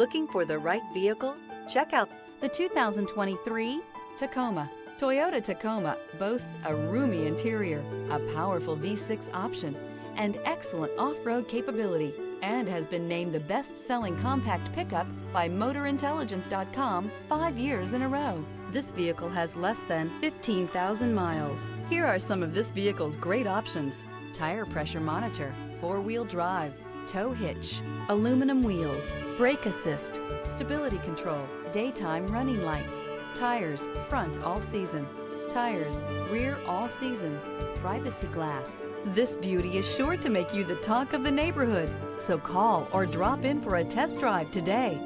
Looking for the right vehicle? Check out the 2023 Tacoma. Toyota Tacoma boasts a roomy interior, a powerful V6 option, and excellent off-road capability, and has been named the best-selling compact pickup by MotorIntelligence.com 5 years in a row. This vehicle has less than 15,000 miles. Here are some of this vehicle's great options: tire pressure monitor, four-wheel drive, tow hitch, aluminum wheels, brake assist, stability control, daytime running lights, tires front all season, tires rear all season, privacy glass. This beauty is sure to make you the talk of the neighborhood. So call or drop in for a test drive today.